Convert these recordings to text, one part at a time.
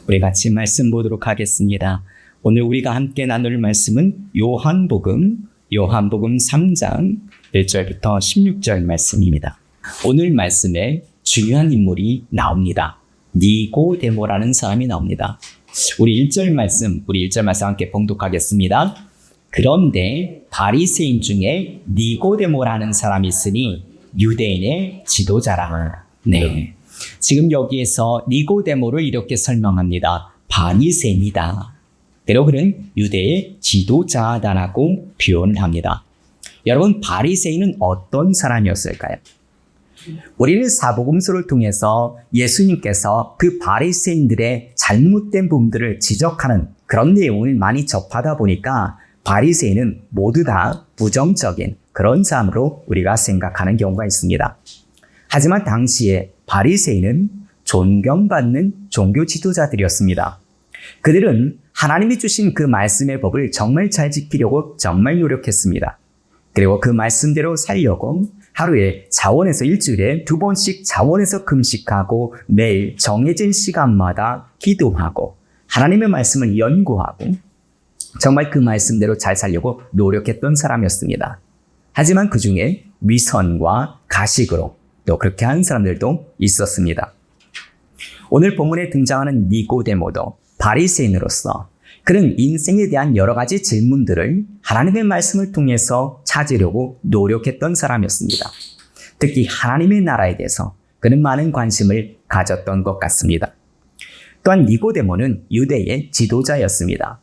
우리 같이 말씀 보도록 하겠습니다. 오늘 우리가 함께 나눌 말씀은 요한복음 3장 1절부터 16절 말씀입니다. 오늘 말씀에 중요한 인물이 나옵니다. 니고데모라는 사람이 나옵니다. 우리 1절 말씀 함께 봉독하겠습니다. 그런데 바리새인 중에 니고데모라는 사람이 있으니 유대인의 지도자라. 네. 지금 여기에서 니고데모를 이렇게 설명합니다. 바리새인이다. 그리고 그는 유대의 지도자다라고 표현합니다. 여러분, 바리새인은 어떤 사람이었을까요? 우리는 사복음서를 통해서 예수님께서 그 바리새인들의 잘못된 부분들을 지적하는 그런 내용을 많이 접하다 보니까 바리새인은 모두 다 부정적인 그런 사람으로 우리가 생각하는 경우가 있습니다. 하지만 당시에 바리새인은 존경받는 종교 지도자들이었습니다. 그들은 하나님이 주신 그 말씀의 법을 정말 잘 지키려고 정말 노력했습니다. 그리고 그 말씀대로 살려고 하루에 자원에서 일주일에 2번씩 자원에서 금식하고 매일 정해진 시간마다 기도하고 하나님의 말씀을 연구하고 정말 그 말씀대로 잘 살려고 노력했던 사람이었습니다. 하지만 그 중에 위선과 가식으로 또 그렇게 한 사람들도 있었습니다. 오늘 본문에 등장하는 니고데모도 바리새인으로서 그는 인생에 대한 여러 가지 질문들을 하나님의 말씀을 통해서 찾으려고 노력했던 사람이었습니다. 특히 하나님의 나라에 대해서 그는 많은 관심을 가졌던 것 같습니다. 또한 니고데모는 유대의 지도자였습니다.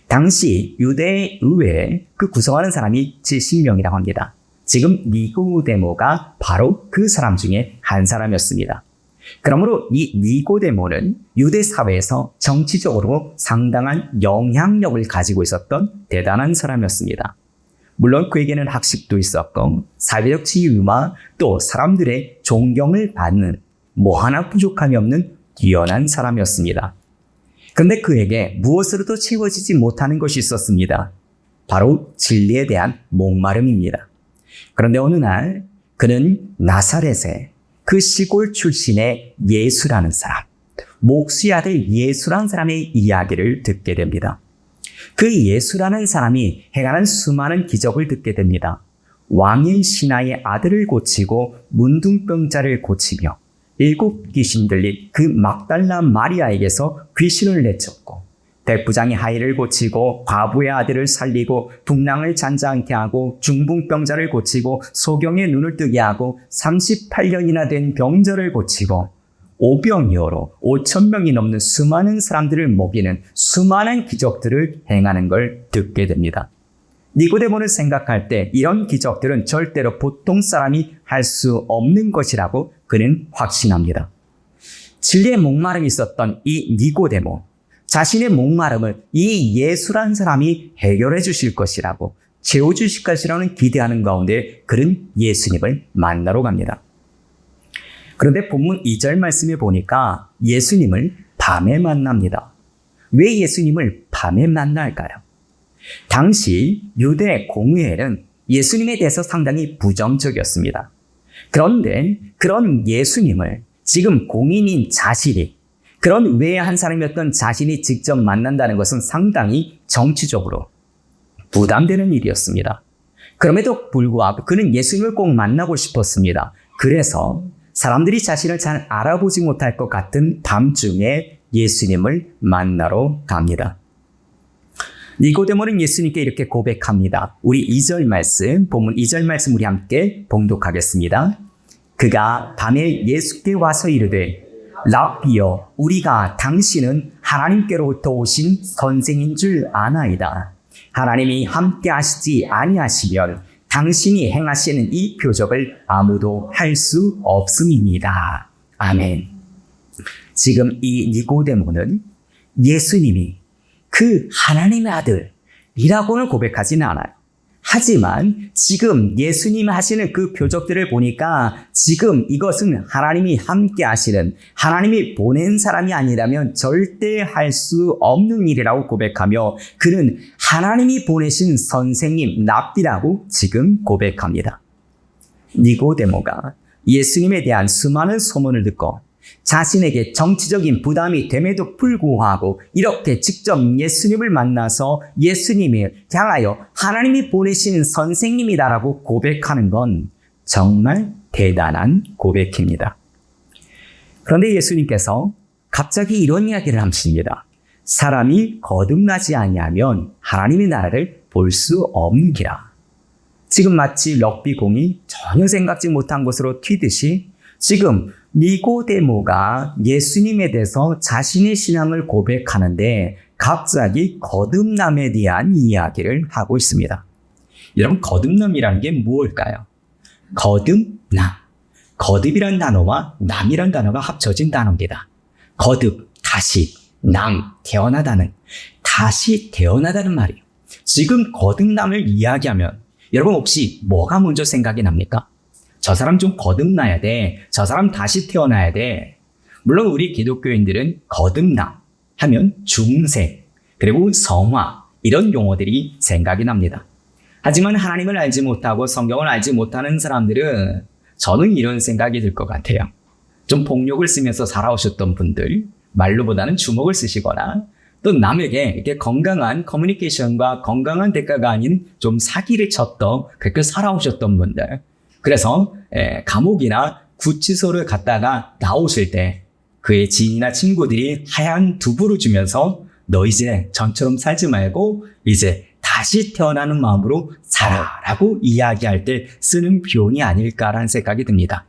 당시 유대 의회에 그 구성하는 사람이 70명이라고 합니다. 지금 니고데모가 바로 그 사람 중에 한 사람이었습니다. 그러므로 이 니고데모는 유대 사회에서 정치적으로 상당한 영향력을 가지고 있었던 대단한 사람이었습니다. 물론 그에게는 학식도 있었고 사회적 지위와 또 사람들의 존경을 받는 뭐 하나 부족함이 없는 뛰어난 사람이었습니다. 그런데 그에게 무엇으로도 채워지지 못하는 것이 있었습니다. 바로 진리에 대한 목마름입니다. 그런데 어느 날 그는 나사렛의 그 시골 출신의 예수라는 사람, 목수의 아들 예수라는 사람의 이야기를 듣게 됩니다. 그 예수라는 사람이 행하는 수많은 기적을 듣게 됩니다. 왕인 신하의 아들을 고치고 문둥병자를 고치며 7 귀신 들린 그 막달라 마리아에게서 귀신을 내쫓고 백부장의 하의를 고치고 과부의 아들을 살리고 둥랑을 잔잔케 하고 중풍병자를 고치고 소경의 눈을 뜨게 하고 38년이나 된 병자를 고치고 오병이어로 5,000명이 넘는 수많은 사람들을 먹이는 수많은 기적들을 행하는 걸 듣게 됩니다. 니고데모를 생각할 때 이런 기적들은 절대로 보통 사람이 할 수 없는 것이라고 그는 확신합니다. 진리의 목마름이 있었던 이 니고데모, 자신의 목마름을 이 예수란 사람이 해결해 주실 것이라고 채워주실 것이라는 기대하는 가운데 그는 예수님을 만나러 갑니다. 그런데 본문 2절 말씀에 보니까 예수님을 밤에 만납니다. 왜 예수님을 밤에 만날까요? 당시 유대 공회에는 예수님에 대해서 상당히 부정적이었습니다. 그런데 그런 예수님을 지금 공인인 자신이 그런 외의 한 사람이었던 자신이 직접 만난다는 것은 상당히 정치적으로 부담되는 일이었습니다. 그럼에도 불구하고 그는 예수님을 꼭 만나고 싶었습니다. 그래서 사람들이 자신을 잘 알아보지 못할 것 같은 밤중에 예수님을 만나러 갑니다. 니고데모는 예수님께 이렇게 고백합니다. 우리 2절 말씀, 본문 2절 말씀 우리 함께 봉독하겠습니다. 그가 밤에 예수께 와서 이르되 라비여, 우리가 당신은 하나님께로부터 오신 선생인 줄 아나이다. 하나님이 함께 하시지 아니하시면 당신이 행하시는 이 표적을 아무도 할 수 없음입니다. 아멘. 지금 이 니고데모는 예수님이 그 하나님의 아들이라고는 고백하지는 않아요. 하지만 지금 예수님이 하시는 그 표적들을 보니까 지금 이것은 하나님이 함께 하시는, 하나님이 보낸 사람이 아니라면 절대 할 수 없는 일이라고 고백하며 그는 하나님이 보내신 선생님 랍비라고 지금 고백합니다. 니고데모가 예수님에 대한 수많은 소문을 듣고 자신에게 정치적인 부담이 됨에도 불구하고 이렇게 직접 예수님을 만나서 예수님을 향하여 하나님이 보내신 선생님이다라고 고백하는 건 정말 대단한 고백입니다. 그런데 예수님께서 갑자기 이런 이야기를 하십니다. 사람이 거듭나지 아니하면 하나님의 나라를 볼 수 없느니라. 지금 마치 럭비공이 전혀 생각지 못한 것으로 튀듯이 지금 니고데모가 예수님에 대해서 자신의 신앙을 고백하는데 갑자기 거듭남에 대한 이야기를 하고 있습니다. 여러분, 거듭남이라는 게 무엇일까요? 거듭남. 거듭이란 단어와 남이란 단어가 합쳐진 단어입니다. 거듭, 다시, 남, 태어나다는, 다시 태어나다는 말이에요. 지금 거듭남을 이야기하면 여러분 혹시 뭐가 먼저 생각이 납니까? 저 사람 좀 거듭나야 돼. 저 사람 다시 태어나야 돼. 물론 우리 기독교인들은 거듭남 하면 중생, 그리고 성화 이런 용어들이 생각이 납니다. 하지만 하나님을 알지 못하고 성경을 알지 못하는 사람들은 저는 이런 생각이 들 것 같아요. 좀 폭력을 쓰면서 살아오셨던 분들, 말로보다는 주먹을 쓰시거나 또 남에게 이렇게 건강한 커뮤니케이션과 건강한 대가가 아닌 좀 사기를 쳤던 그렇게 살아오셨던 분들, 그래서 감옥이나 구치소를 갔다가 나오실 때 그의 지인이나 친구들이 하얀 두부를 주면서 너 이제 전처럼 살지 말고 이제 다시 태어나는 마음으로 살아라고 이야기할 때 쓰는 표현이 아닐까라는 생각이 듭니다.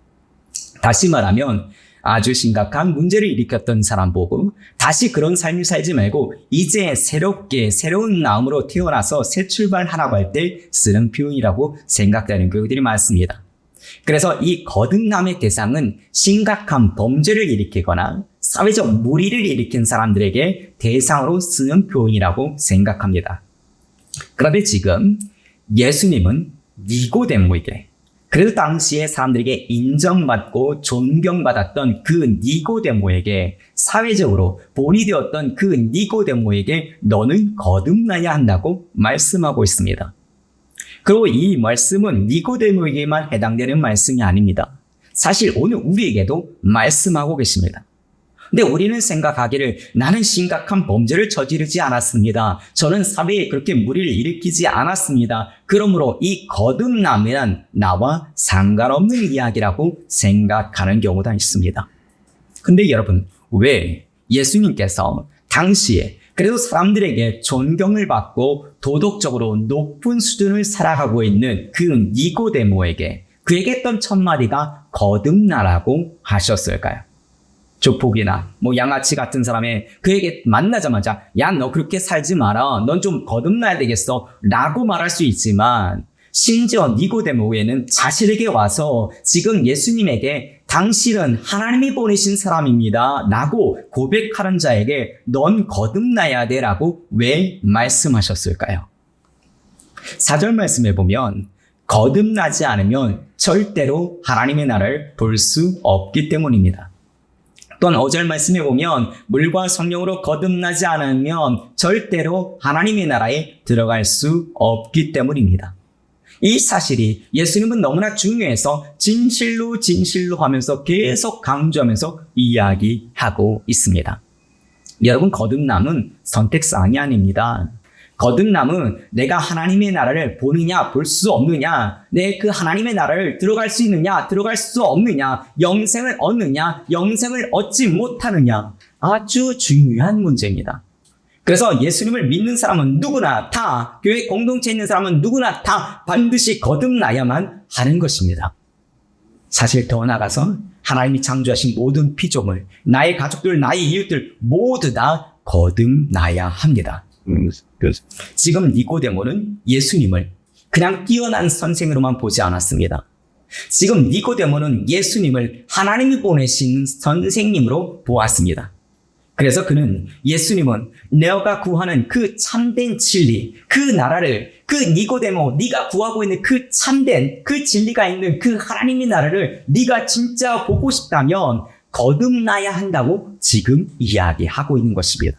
다시 말하면 아주 심각한 문제를 일으켰던 사람 보고 다시 그런 삶을 살지 말고 이제 새롭게 새로운 마음으로 태어나서 새 출발하라고 할 때 쓰는 표현이라고 생각되는 교회들이 많습니다. 그래서 이 거듭남의 대상은 심각한 범죄를 일으키거나 사회적 무리를 일으킨 사람들에게 대상으로 쓰는 표현이라고 생각합니다. 그런데 지금 예수님은 니고데모에게, 그래도 당시에 사람들에게 인정받고 존경받았던 그 니고데모에게, 사회적으로 본이 되었던 그 니고데모에게 너는 거듭나야 한다고 말씀하고 있습니다. 그리고 이 말씀은 니고데모에게만 해당되는 말씀이 아닙니다. 사실 오늘 우리에게도 말씀하고 계십니다. 근데 우리는 생각하기를 나는 심각한 범죄를 저지르지 않았습니다. 저는 사회에 그렇게 무리를 일으키지 않았습니다. 그러므로 이 거듭남이란 나와 상관없는 이야기라고 생각하는 경우가 있습니다. 근데 여러분, 왜 예수님께서 당시에 그래도 사람들에게 존경을 받고 도덕적으로 높은 수준을 살아가고 있는 그 니고데모에게 그에게 했던 첫 마디가 거듭나라고 하셨을까요? 조폭이나 양아치 같은 사람의 그에게 만나자마자 야, 너 그렇게 살지 마라. 넌 좀 거듭나야 되겠어. 라고 말할 수 있지만 심지어 니고데모에는 자신에게 와서 지금 예수님에게 당신은 하나님이 보내신 사람입니다. 라고 고백하는 자에게 넌 거듭나야 돼. 라고 왜 말씀하셨을까요? 4절 말씀에 보면 거듭나지 않으면 절대로 하나님의 나라를 볼 수 없기 때문입니다. 또한 5절 말씀에 보면 물과 성령으로 거듭나지 않으면 절대로 하나님의 나라에 들어갈 수 없기 때문입니다. 이 사실이 예수님은 너무나 중요해서 진실로 하면서 계속 강조하면서 이야기하고 있습니다. 여러분, 거듭남은 선택사항이 아닙니다. 거듭남은 내가 하나님의 나라를 보느냐 볼 수 없느냐, 내 그 하나님의 나라를 들어갈 수 있느냐 들어갈 수 없느냐, 영생을 얻느냐 영생을 얻지 못하느냐, 아주 중요한 문제입니다. 그래서 예수님을 믿는 사람은 누구나 다, 교회 공동체에 있는 사람은 누구나 다 반드시 거듭나야만 하는 것입니다. 사실 더 나아가서 하나님이 창조하신 모든 피조물, 나의 가족들, 나의 이웃들 모두 다 거듭나야 합니다. 지금 니고데모는 예수님을 그냥 뛰어난 선생으로만 보지 않았습니다. 지금 니고데모는 예수님을 하나님이 보내신 선생님으로 보았습니다. 그래서 그는 예수님은 내가 구하는 그 참된 진리, 그 나라를, 그 니고데모, 네가 구하고 있는 그 참된, 그 진리가 있는 그 하나님의 나라를 네가 진짜 보고 싶다면 거듭나야 한다고 지금 이야기하고 있는 것입니다.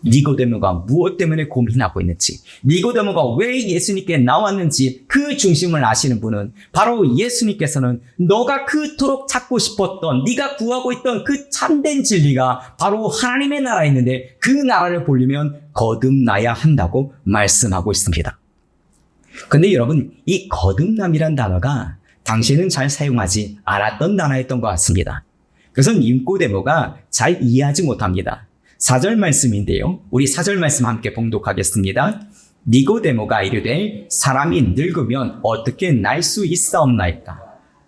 니고데모가 무엇 때문에 고민하고 있는지, 니고데모가 왜 예수님께 나왔는지 그 중심을 아시는 분은 바로 예수님께서는 너가 그토록 찾고 싶었던, 네가 구하고 있던 그 참된 진리가 바로 하나님의 나라에 있는데 그 나라를 보려면 거듭나야 한다고 말씀하고 있습니다. 근데 여러분, 이 거듭남이란 단어가 당시에는 잘 사용하지 않았던 단어였던 것 같습니다. 그래서 니고데모가 잘 이해하지 못합니다. 4절 말씀인데요. 우리 4절 말씀 함께 봉독하겠습니다. 니고데모가 이르되 사람이 늙으면 어떻게 날 수 있사옵나이까?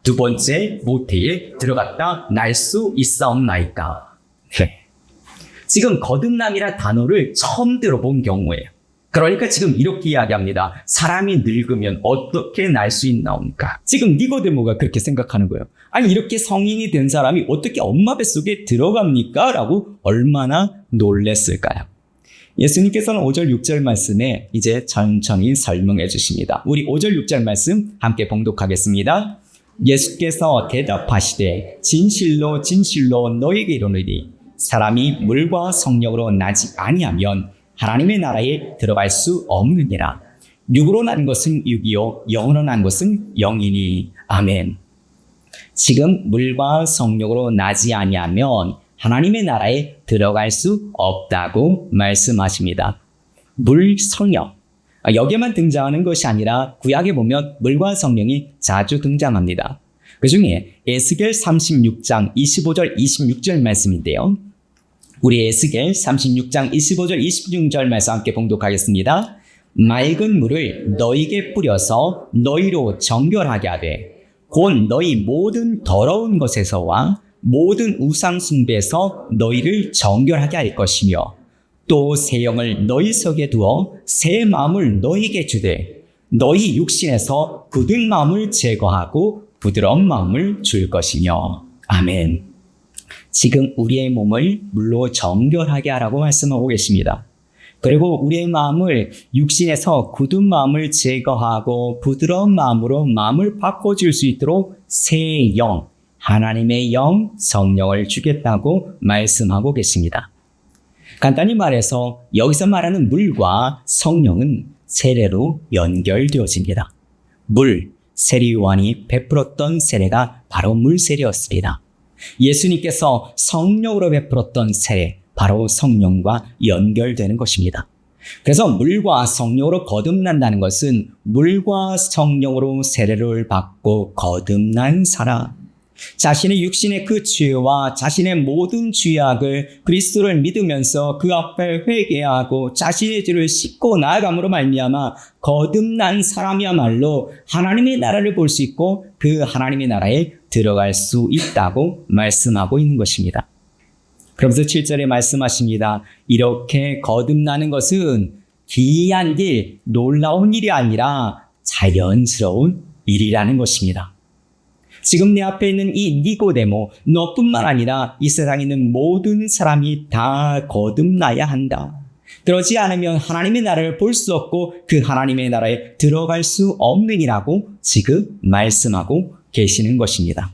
두 번째 모태에 들어갔다 날 수 있사옵나이까? 네. 지금 거듭남이란 단어를 처음 들어본 경우예요. 그러니까 지금 이렇게 이야기합니다. 사람이 늙으면 어떻게 날 수 있나옵니까? 지금 니고데모가 그렇게 생각하는 거예요. 아니, 이렇게 성인이 된 사람이 어떻게 엄마 뱃속에 들어갑니까? 라고 얼마나 놀랬을까요? 예수님께서는 5절 6절 말씀에 이제 천천히 설명해 주십니다. 우리 5절 6절 말씀 함께 봉독하겠습니다. 예수께서 대답하시되 진실로 진실로 너에게 이르노니 사람이 물과 성령으로 나지 아니하면 하나님의 나라에 들어갈 수 없느니라. 육으로 난 것은 육이요 영으로 난 것은 영이니. 아멘. 지금 물과 성령으로 나지 아니하면 하나님의 나라에 들어갈 수 없다고 말씀하십니다. 물, 성령. 여기에만 등장하는 것이 아니라 구약에 보면 물과 성령이 자주 등장합니다. 그 중에 에스겔 36장 25절 26절 말씀인데요. 우리 에스겔 36장 25절 26절 말씀 함께 봉독하겠습니다. 맑은 물을 너희에게 뿌려서 너희로 정결하게 하되 곧 너희 모든 더러운 것에서와 모든 우상 숭배에서 너희를 정결하게 할 것이며 또 새 영을 너희 속에 두어 새 마음을 너희에게 주되 너희 육신에서 굳은 마음을 제거하고 부드러운 마음을 줄 것이며. 아멘. 지금 우리의 몸을 물로 정결하게 하라고 말씀하고 계십니다. 그리고 우리의 마음을 육신에서 굳은 마음을 제거하고 부드러운 마음으로 마음을 바꿔줄 수 있도록 새 영, 하나님의 영, 성령을 주겠다고 말씀하고 계십니다. 간단히 말해서 여기서 말하는 물과 성령은 세례로 연결되어집니다. 물, 세례 요한이 베풀었던 세례가 바로 물세례였습니다. 예수님께서 성령으로 베풀었던 세례, 바로 성령과 연결되는 것입니다. 그래서 물과 성령으로 거듭난다는 것은 물과 성령으로 세례를 받고 거듭난 사람, 자신의 육신의 그 죄와 자신의 모든 죄악을 그리스도를 믿으면서 그 앞에 회개하고 자신의 죄를 씻고 나아감으로 말미암아 거듭난 사람이야말로 하나님의 나라를 볼 수 있고 그 하나님의 나라에 들어갈 수 있다고 말씀하고 있는 것입니다. 그러면서 7절에 말씀하십니다. 이렇게 거듭나는 것은 기이한 일, 놀라운 일이 아니라 자연스러운 일이라는 것입니다. 지금 내 앞에 있는 이 니고데모, 너뿐만 아니라 이 세상에 있는 모든 사람이 다 거듭나야 한다. 그러지 않으면 하나님의 나라를 볼 수 없고 그 하나님의 나라에 들어갈 수 없느니라고 지금 말씀하고 계시는 것입니다.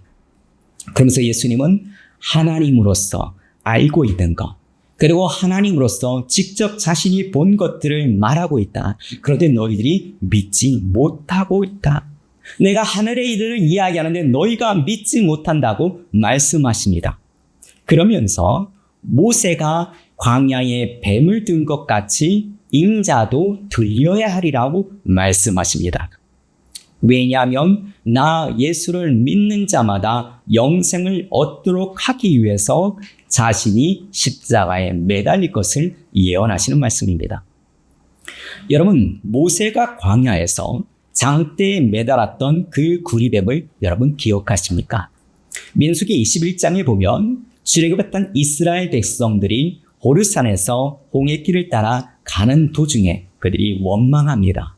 그러면서 예수님은 하나님으로서 알고 있는 것, 그리고 하나님으로서 직접 자신이 본 것들을 말하고 있다. 그런데 너희들이 믿지 못하고 있다. 내가 하늘의 일을 이야기하는데 너희가 믿지 못한다고 말씀하십니다. 그러면서 모세가 광야에 뱀을 든 것 같이 인자도 들려야 하리라고 말씀하십니다. 왜냐하면 나 예수를 믿는 자마다 영생을 얻도록 하기 위해서 자신이 십자가에 매달릴 것을 예언하시는 말씀입니다. 여러분, 모세가 광야에서 장대에 매달았던 그 구리뱀을 여러분 기억하십니까? 민수기 21장에 보면 출애굽했던 이스라엘 백성들이 호르산에서 홍해길을 따라 가는 도중에 그들이 원망합니다.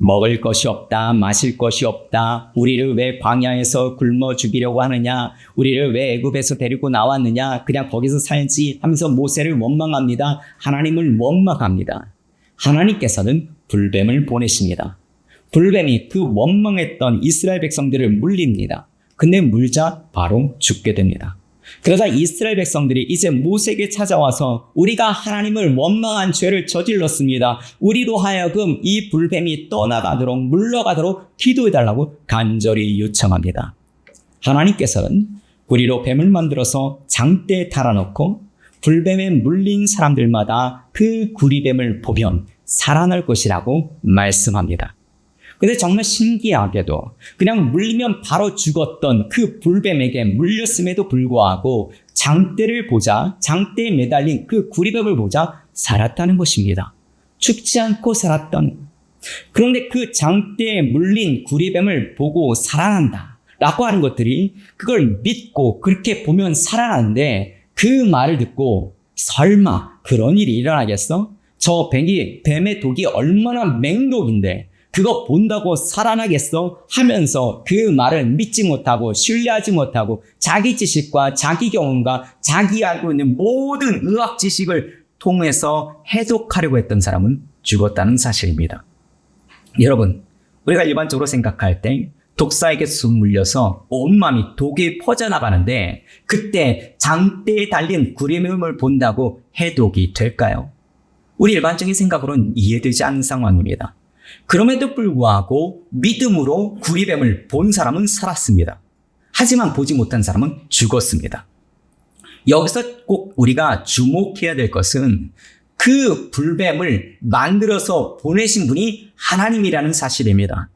먹을 것이 없다, 마실 것이 없다, 우리를 왜 광야에서 굶어 죽이려고 하느냐, 우리를 왜 애굽에서 데리고 나왔느냐, 그냥 거기서 살지 하면서 모세를 원망합니다. 하나님을 원망합니다. 하나님께서는 불뱀을 보내십니다. 불뱀이 그 원망했던 이스라엘 백성들을 물립니다. 근데 물자 바로 죽게 됩니다. 그러자 이스라엘 백성들이 이제 모세에게 찾아와서 우리가 하나님을 원망한 죄를 저질렀습니다. 우리로 하여금 이 불뱀이 떠나가도록 물러가도록 기도해달라고 간절히 요청합니다. 하나님께서는 구리로 뱀을 만들어서 장대에 달아놓고 불뱀에 물린 사람들마다 그 구리뱀을 보면 살아날 것이라고 말씀합니다. 근데 정말 신기하게도 그냥 물리면 바로 죽었던 그 불뱀에게 물렸음에도 불구하고 장대를 보자, 장대에 매달린 그 구리뱀을 보자 살았다는 것입니다. 죽지 않고 살았던. 그런데 그 장대에 물린 구리뱀을 보고 살아난다 라고 하는 것들이 그걸 믿고 그렇게 보면 살아나는데 그 말을 듣고 설마 그런 일이 일어나겠어? 저 뱀의 독이 얼마나 맹독인데 그거 본다고 살아나겠어? 하면서 그 말을 믿지 못하고 신뢰하지 못하고 자기 지식과 자기 경험과 자기 알고 있는 모든 의학 지식을 통해서 해독하려고 했던 사람은 죽었다는 사실입니다. 여러분, 우리가 일반적으로 생각할 때 독사에게 쑥 물려서 온몸이 독이 퍼져나가는데 그때 장대에 달린 구리뱀을 본다고 해독이 될까요? 우리 일반적인 생각으로는 이해되지 않는 상황입니다. 그럼에도 불구하고 믿음으로 구리뱀을 본 사람은 살았습니다. 하지만 보지 못한 사람은 죽었습니다. 여기서 꼭 우리가 주목해야 될 것은 그 불뱀을 만들어서 보내신 분이 하나님이라는 사실입니다.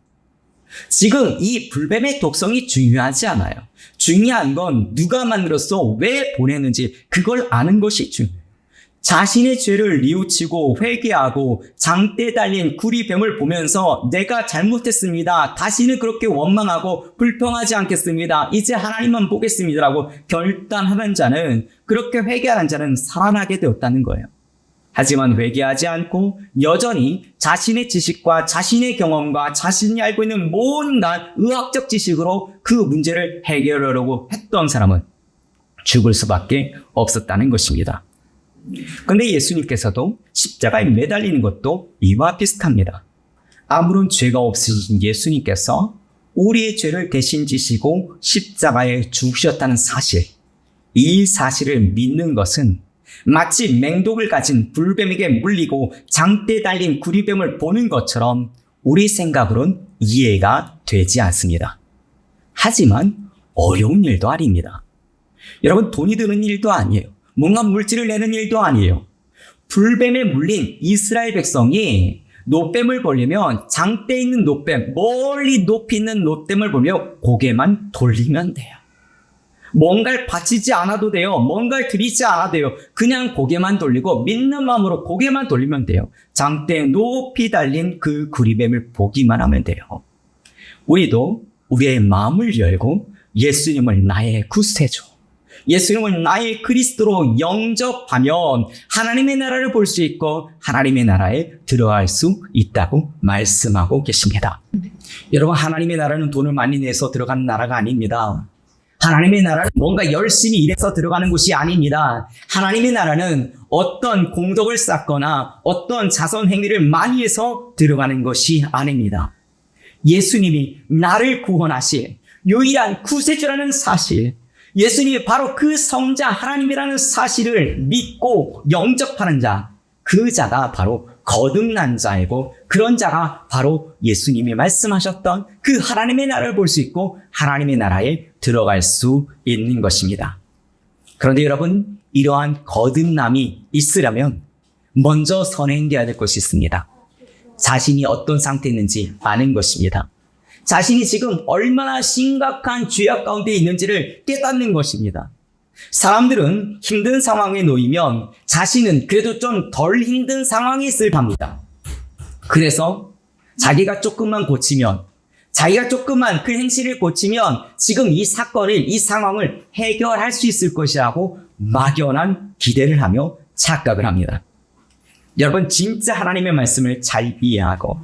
지금 이 불뱀의 독성이 중요하지 않아요. 중요한 건 누가 만들어서 왜 보내는지 그걸 아는 것이 중요해요. 자신의 죄를 뉘우치고 회개하고 장대에 달린 구리뱀을 보면서 내가 잘못했습니다. 다시는 그렇게 원망하고 불평하지 않겠습니다. 이제 하나님만 보겠습니다라고 결단하는 자는, 그렇게 회개하는 자는 살아나게 되었다는 거예요. 하지만 회개하지 않고 여전히 자신의 지식과 자신의 경험과 자신이 알고 있는 온갖 의학적 지식으로 그 문제를 해결하려고 했던 사람은 죽을 수밖에 없었다는 것입니다. 그런데 예수님께서도 십자가에 매달리는 것도 이와 비슷합니다. 아무런 죄가 없으신 예수님께서 우리의 죄를 대신 지시고 십자가에 죽으셨다는 사실, 이 사실을 믿는 것은 마치 맹독을 가진 불뱀에게 물리고 장대에 달린 구리뱀을 보는 것처럼 우리 생각으로는 이해가 되지 않습니다. 하지만 어려운 일도 아닙니다. 여러분, 돈이 드는 일도 아니에요. 뭔가 물질을 내는 일도 아니에요. 불뱀에 물린 이스라엘 백성이 노뱀을 보려면 장대에 있는 노뱀, 멀리 높이 있는 노뱀을 보며 고개만 돌리면 돼요. 뭔가를 바치지 않아도 돼요. 뭔가를 드리지 않아도 돼요. 그냥 고개만 돌리고 믿는 마음으로 고개만 돌리면 돼요. 장대에 높이 달린 그 구리뱀을 보기만 하면 돼요. 우리도 우리의 마음을 열고 예수님을 나의 구세주, 예수님을 나의 그리스도로 영접하면 하나님의 나라를 볼 수 있고 하나님의 나라에 들어갈 수 있다고 말씀하고 계십니다. 여러분, 하나님의 나라는 돈을 많이 내서 들어가는 나라가 아닙니다. 하나님의 나라는 뭔가 열심히 일해서 들어가는 곳이 아닙니다. 하나님의 나라는 어떤 공덕을 쌓거나 어떤 자선 행위를 많이 해서 들어가는 것이 아닙니다. 예수님이 나를 구원하실 유일한 구세주라는 사실, 예수님이 바로 그 성자 하나님이라는 사실을 믿고 영접하는 자, 그 자가 바로 거듭난 자이고 그런 자가 바로 예수님이 말씀하셨던 그 하나님의 나라를 볼 수 있고 하나님의 나라에 들어갈 수 있는 것입니다. 그런데 여러분, 이러한 거듭남이 있으려면 먼저 선행되어야 될 것이 있습니다. 자신이 어떤 상태에 있는지 아는 것입니다. 자신이 지금 얼마나 심각한 죄악 가운데 있는지를 깨닫는 것입니다. 사람들은 힘든 상황에 놓이면 자신은 그래도 좀 덜 힘든 상황이 있을 겁니다. 그래서 자기가 조금만 고치면, 자기가 조금만 그 행실을 고치면 지금 이 사건을, 이 상황을 해결할 수 있을 것이라고 막연한 기대를 하며 착각을 합니다. 여러분, 진짜 하나님의 말씀을 잘 이해하고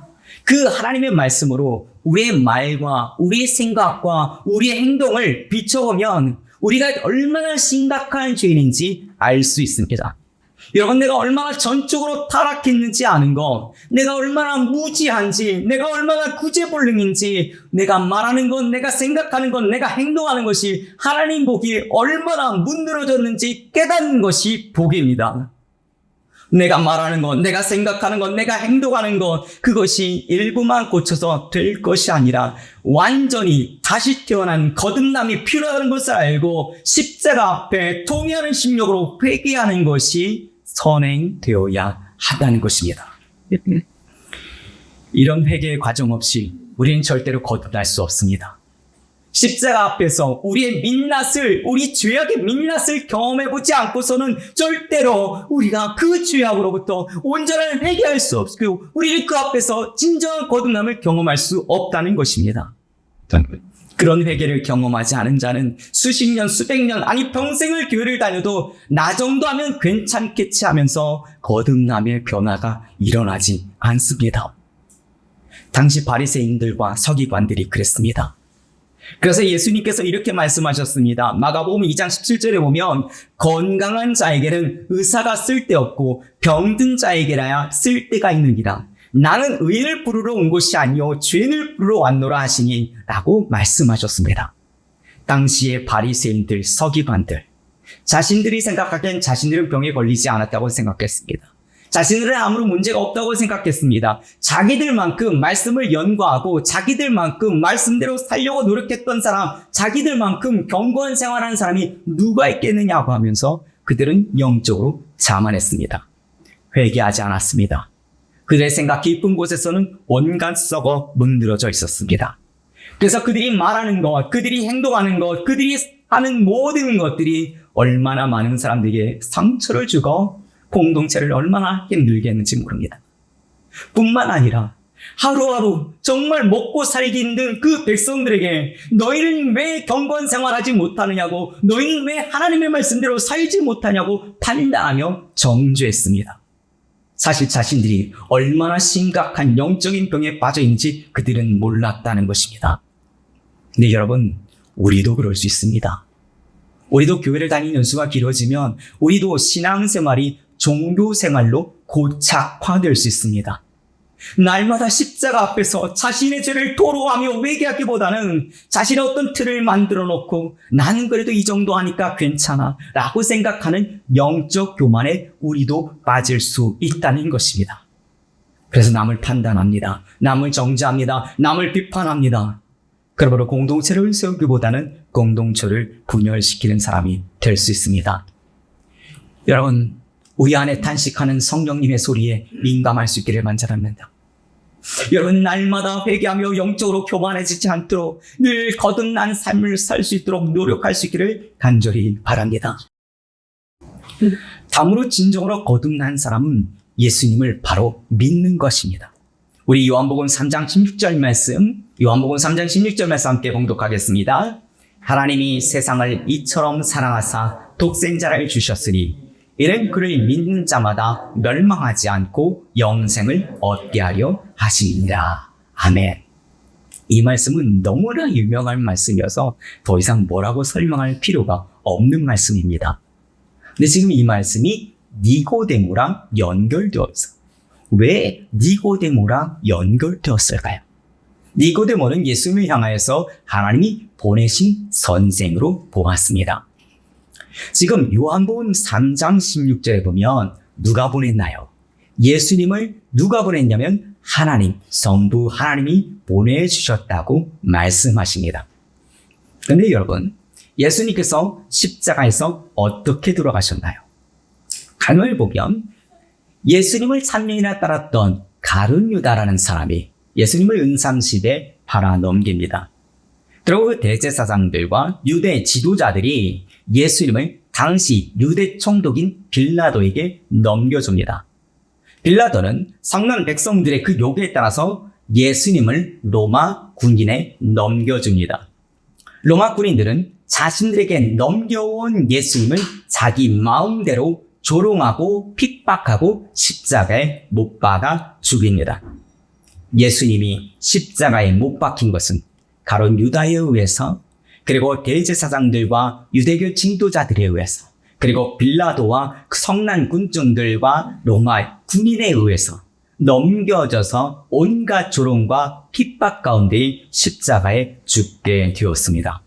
그 하나님의 말씀으로 우리의 말과 우리의 생각과 우리의 행동을 비춰보면 우리가 얼마나 심각한 죄인인지 알 수 있습니다. 여러분, 내가 얼마나 전적으로 타락했는지 아는 것, 내가 얼마나 무지한지, 내가 얼마나 구제불능인지, 내가 말하는 것, 내가 생각하는 것, 내가 행동하는 것이 하나님 보기에 얼마나 문드러졌는지 깨닫는 것이 복입니다. 내가 말하는 것, 내가 생각하는 것, 내가 행동하는 것, 그것이 일부만 고쳐서 될 것이 아니라 완전히 다시 태어난 거듭남이 필요하다는 것을 알고 십자가 앞에 통회하는 심령으로 회개하는 것이 선행되어야 한다는 것입니다. 이런 회개의 과정 없이 우리는 절대로 거듭날 수 없습니다. 십자가 앞에서 우리의 민낯을, 우리 죄악의 민낯을 경험해보지 않고서는 절대로 우리가 그 죄악으로부터 온전한 회개할 수 없고 우리는 그 앞에서 진정한 거듭남을 경험할 수 없다는 것입니다. 그런 회개를 경험하지 않은 자는 수십 년, 수백 년, 아니 평생을 교회를 다녀도 나 정도 하면 괜찮겠지 하면서 거듭남의 변화가 일어나지 않습니다. 당시 바리새인들과 서기관들이 그랬습니다. 그래서 예수님께서 이렇게 말씀하셨습니다. 마가복음 2장 17절에 보면 건강한 자에게는 의사가 쓸데없고 병든 자에게라야 쓸데가 있느니라. 나는 의인을 부르러 온 것이 아니요 죄인을 부르러 왔노라 하시니 라고 말씀하셨습니다. 당시의 바리새인들, 서기관들, 자신들이 생각하기엔 자신들은 병에 걸리지 않았다고 생각했습니다. 자신들은 아무런 문제가 없다고 생각했습니다. 자기들만큼 말씀을 연구하고 자기들만큼 말씀대로 살려고 노력했던 사람, 자기들만큼 견고한 생활하는 사람이 누가 있겠느냐고 하면서 그들은 영적으로 자만했습니다. 회개하지 않았습니다. 그들의 생각 깊은 곳에서는 온갖 썩어 문드러져 있었습니다. 그래서 그들이 말하는 것, 그들이 행동하는 것, 그들이 하는 모든 것들이 얼마나 많은 사람들에게 상처를 주고 공동체를 얼마나 힘들게 했는지 모릅니다. 뿐만 아니라 하루하루 정말 먹고 살기 힘든 그 백성들에게 너희는 왜 경건 생활하지 못하느냐고, 너희는 왜 하나님의 말씀대로 살지 못하냐고 판단하며 정죄했습니다. 사실 자신들이 얼마나 심각한 영적인 병에 빠져 있는지 그들은 몰랐다는 것입니다. 근데 여러분, 우리도 그럴 수 있습니다. 우리도 교회를 다니는 연수가 길어지면 우리도 신앙생활이 종교생활로 고착화될 수 있습니다. 날마다 십자가 앞에서 자신의 죄를 토로하며 회개하기보다는 자신의 어떤 틀을 만들어 놓고 나는 그래도 이 정도 하니까 괜찮아 라고 생각하는 영적 교만에 우리도 빠질 수 있다는 것입니다. 그래서 남을 판단합니다. 남을 정죄합니다. 남을 비판합니다. 그러므로 공동체를 세우기보다는 공동체를 분열시키는 사람이 될 수 있습니다. 여러분, 우리 안에 탄식하는 성령님의 소리에 민감할 수 있기를 간절합니다. 여러분, 날마다 회개하며 영적으로 교만해지지 않도록 늘 거듭난 삶을 살 수 있도록 노력할 수 있기를 간절히 바랍니다. 다음으로 진정으로 거듭난 사람은 예수님을 바로 믿는 것입니다. 우리 요한복음 3장 16절 말씀, 요한복음 3장 16절 말씀 함께 봉독하겠습니다. 하나님이 세상을 이처럼 사랑하사 독생자를 주셨으니 이는 그를 믿는 자마다 멸망하지 않고 영생을 얻게 하려 하시니라. 아멘. 이 말씀은 너무나 유명한 말씀이어서 더 이상 뭐라고 설명할 필요가 없는 말씀입니다. 근데 지금 이 말씀이 니고데모랑 연결되어 있어요. 왜 니고데모랑 연결되었을까요? 니고데모는 예수님을 향하여서 하나님이 보내신 선생으로 보았습니다. 지금 요한복음 3장 16절에 보면 누가 보냈나요? 예수님을 누가 보냈냐면 하나님, 성부 하나님이 보내주셨다고 말씀하십니다. 그런데 여러분, 예수님께서 십자가에서 어떻게 돌아가셨나요? 간을 보면 예수님을 3년이나 따랐던 가룟유다라는 사람이 예수님을 은삼십에 팔아 넘깁니다. 그리고 대제사장들과 유대 지도자들이 예수님을 당시 유대 총독인 빌라도에게 넘겨줍니다. 빌라도는 성난 백성들의 그 요구에 따라서 예수님을 로마 군인에 넘겨줍니다. 로마 군인들은 자신들에게 넘겨온 예수님을 자기 마음대로 조롱하고 핍박하고 십자가에 못 박아 죽입니다. 예수님이 십자가에 못 박힌 것은 가룟 유다에 의해서, 그리고 대제사장들과 유대교 지도자들에 의해서, 그리고 빌라도와 그 성난 군중들과 로마 군인에 의해서 넘겨져서 온갖 조롱과 핍박 가운데 십자가에 죽게 되었습니다.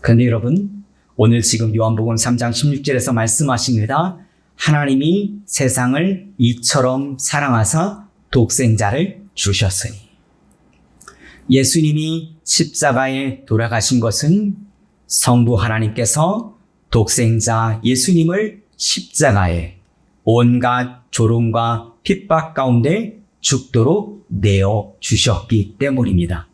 그런데 여러분, 오늘 지금 요한복음 3장 16절에서 말씀하십니다. 하나님이 세상을 이처럼 사랑하사 독생자를 주셨으니. 예수님이 십자가에 돌아가신 것은 성부 하나님께서 독생자 예수님을 십자가에 온갖 조롱과 핍박 가운데 죽도록 내어 주셨기 때문입니다.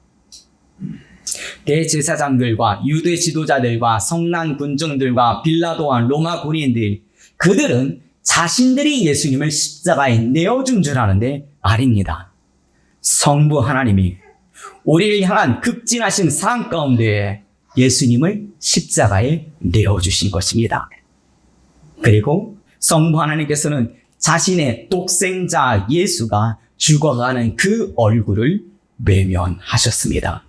대제사장들과 유대 지도자들과 성난 군중들과 빌라도와 로마 군인들, 그들은 자신들이 예수님을 십자가에 내어준 줄 아는데 아닙니다. 성부 하나님이 우리를 향한 극진하신 사랑 가운데 예수님을 십자가에 내어주신 것입니다. 그리고 성부 하나님께서는 자신의 독생자 예수가 죽어가는 그 얼굴을 외면하셨습니다.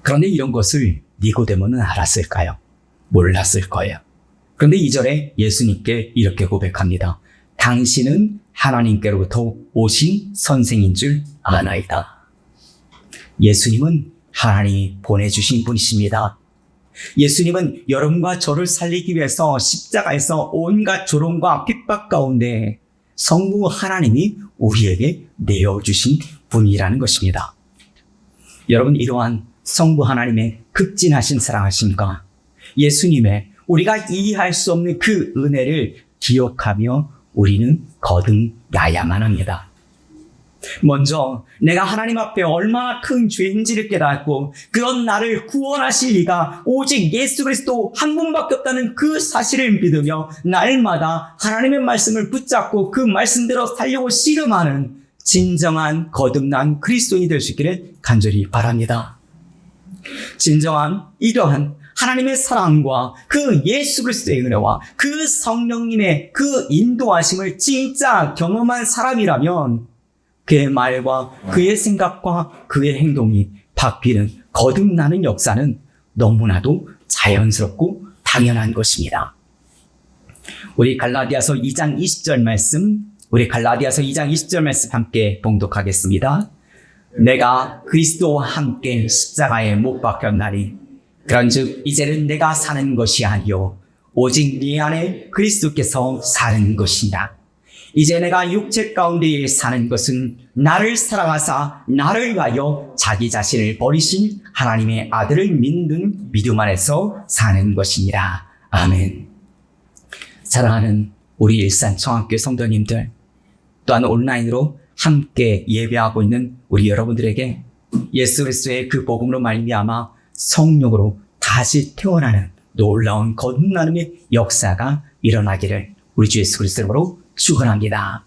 그런데 이런 것을 니고데모는 알았을까요? 몰랐을 거예요. 그런데 2절에 예수님께 이렇게 고백합니다. 당신은 하나님께로부터 오신 선생인 줄 아나이다. 예수님은 하나님이 보내주신 분이십니다. 예수님은 여러분과 저를 살리기 위해서 십자가에서 온갖 조롱과 핍박 가운데 성부 하나님이 우리에게 내어주신 분이라는 것입니다. 여러분, 이러한 성부 하나님의 극진하신 사랑하심과 예수님의 우리가 이해할 수 없는 그 은혜를 기억하며 우리는 거듭나야만 합니다. 먼저 내가 하나님 앞에 얼마나 큰 죄인지를 깨닫고 그런 나를 구원하실 이가 오직 예수 그리스도 한 분밖에 없다는 그 사실을 믿으며 날마다 하나님의 말씀을 붙잡고 그 말씀대로 살려고 씨름하는 진정한 거듭난 그리스도인이 될 수 있기를 간절히 바랍니다. 진정한 이러한 하나님의 사랑과 그 예수 그리스도의 은혜와 그 성령님의 그 인도하심을 진짜 경험한 사람이라면 그의 말과 그의 생각과 그의 행동이 바뀌는 거듭나는 역사는 너무나도 자연스럽고 당연한 것입니다. 우리 갈라디아서 2장 20절 말씀, 함께 봉독하겠습니다. 내가 그리스도와 함께 십자가에 못 박혔나니 그런즉 이제는 내가 사는 것이 아니요 오직 네 안에 그리스도께서 사는 것이라. 이제 내가 육체 가운데 사는 것은 나를 사랑하사 나를 위하여 자기 자신을 버리신 하나님의 아들을 믿는 믿음 안에서 사는 것이니라. 아멘. 사랑하는 우리 일산 청학교 성도님들, 또한 온라인으로 함께 예배하고 있는 우리 여러분들에게 예수 그리스도의 그 복음으로 말미암아 성령으로 다시 태어나는 놀라운 거듭남의 역사가 일어나기를 우리 주 예수 그리스도로 축원합니다.